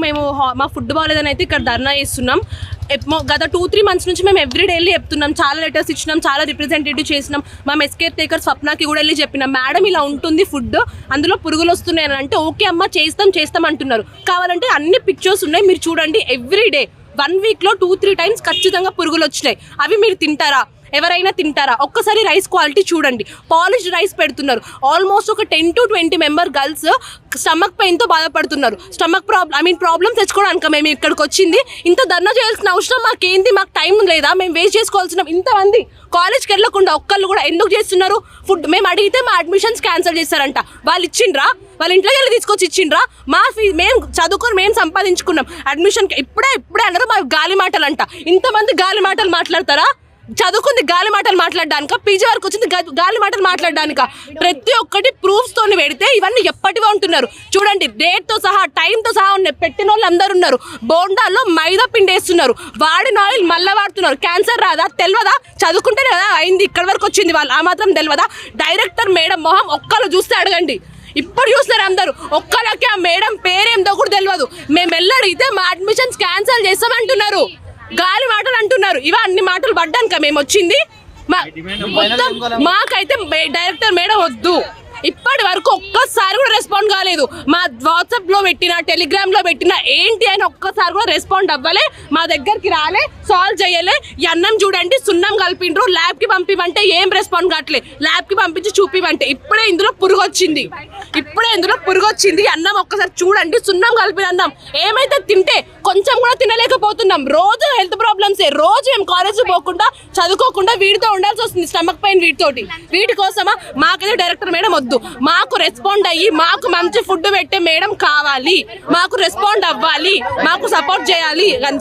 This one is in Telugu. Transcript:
మేము మా ఫుడ్ బాగాలేదని అయితే ఇక్కడ ధర్నా చేస్తున్నాం. గత 2-3 months నుంచి మేము ఎవ్రీ డే వెళ్ళి చెప్తున్నాం, చాలా లెటర్స్ ఇచ్చినాం, చాలా రిప్రజెంటేటివ్ చేసినాం. మా మెస్కేర్ టేకర్ స్వప్నకి కూడా వెళ్ళి చెప్పినాం, మేడం ఇలా ఉంటుంది ఫుడ్, అందులో పురుగులు వస్తున్నాయి అని అంటే ఓకే అమ్మ చేస్తాం అంటున్నారు. కావాలంటే అన్ని పిక్చర్స్ ఉన్నాయి, మీరు చూడండి. ఎవ్రీ డే 1 weekలో 2-3 times ఖచ్చితంగా పురుగులు వచ్చినాయి. అవి మీరు తింటారా? ఎవరైనా తింటారా? ఒక్కసారి రైస్ క్వాలిటీ చూడండి, పాలిష్డ్ రైస్ పెడుతున్నారు. ఆల్మోస్ట్ ఒక 10 to 20 member గర్ల్స్ స్టమక్ పెయిన్తో బాధపడుతున్నారు. స్టమక్ ప్రాబ్లమ్ తెచ్చుకోవడానికి మేము ఇక్కడికి వచ్చింది. ఇంత ధర్నా చేయాల్సిన అవసరం మాకేంది? మాకు టైం లేదా? మేము వేస్ట్ చేసుకోవాల్సిన ఇంతమంది కాలేజ్కి వెళ్ళకుండా ఒక్కళ్ళు కూడా ఎందుకు చేస్తున్నారు? ఫుడ్ మేము అడిగితే మా అడ్మిషన్స్ క్యాన్సిల్ చేస్తారంట. వాళ్ళు ఇచ్చిండ్రా? వాళ్ళ ఇంట్లోకి వెళ్ళి తీసుకొచ్చి ఇచ్చిండ్రా? మా మేము చదువుకొని మేము సంపాదించుకున్నాం అడ్మిషన్. ఇప్పుడే అన్నారు మా గాలి మాటలు అంట. ఇంతమంది గాలి మాటలు మాట్లాడతారా? చదువుకుంది గాలి మాటలు మాట్లాడడానిక? పీజీ వరకు వచ్చింది గాలి మాటలు మాట్లాడడానిక? ప్రతి ఒక్కటి ప్రూఫ్స్ తోని పెడితే ఇవన్నీ ఎప్పటివో ఉంటున్నారు. చూడండి, డేట్ తో సహా టైంతో సహా ఉన్నాయి. పెట్టిన వాళ్ళు అందరు ఉన్నారు. బోండాల్లో మైదా పిండి వేస్తున్నారు, వాడిన ఆయిల్ మళ్ళీ వాడుతున్నారు. క్యాన్సర్ రాదా? తెలియదా? చదువుకుంటేనే కదా అయింది, ఇక్కడ వరకు వచ్చింది. వాళ్ళు ఆ మాత్రం తెలియదా? డైరెక్టర్ మేడం మొహం ఒక్కరు చూస్తే అడగండి. ఇప్పుడు చూస్తారు అందరూ, ఒక్కరికి ఆ మేడం పేరేందో కూడా తెలియదు. మేము వెళ్ళడిగితే మా అడ్మిషన్స్ క్యాన్సిల్ చేస్తామంటున్నారు, గాలి మాటలు అంటున్నారు. ఇవా అన్ని మాటలు పడ్డాక మేము వచ్చింది. మొత్తం మాకైతే డైరెక్టర్ మేడం వద్దు. ఇప్పటి వరకు ఒక్కసారి కూడా రెస్పాండ్ కాలేదు. మా వాట్సాప్ లో పెట్టినా, టెలిగ్రామ్ లో పెట్టినా ఏంటి అని ఒక్కసారి కూడా రెస్పాండ్ అవ్వలే. మా దగ్గరికి రాలే, సాల్వ్ చేయలే. ఈ అన్నం చూడండి, సున్నం కలిపిండ్రు. ల్యాబ్ కి పంపివంటే ఏం రెస్పాండ్ కావట్లే. ల్యాబ్ కి పంపించి చూపివంటే ఇప్పుడే ఇందులో పురుగు వచ్చింది. అన్నం ఒక్కసారి చూడండి, సున్నం కలిపిన అన్నం. ఏమైతే తింటే కొంచెం కూడా తినలేకపోతున్నాం. రోజు హెల్త్ ప్రాబ్లమ్సే. రోజు మేము కాలేజ్ పోకుండా చదువుకోకుండా వీటితో ఉండాల్సి వస్తుంది, స్టమక్ పెయిన్ వీటితోటి. వీటి కోసమా? మాకైతే డైరెక్టర్ మేడం వద్దు. మాకు రెస్పాండ్ అయ్యి మాకు మంచి ఫుడ్ పెట్టే మేడం కావాలి. మాకు రెస్పాండ్ అవ్వాలి, మాకు సపోర్ట్ చేయాలి.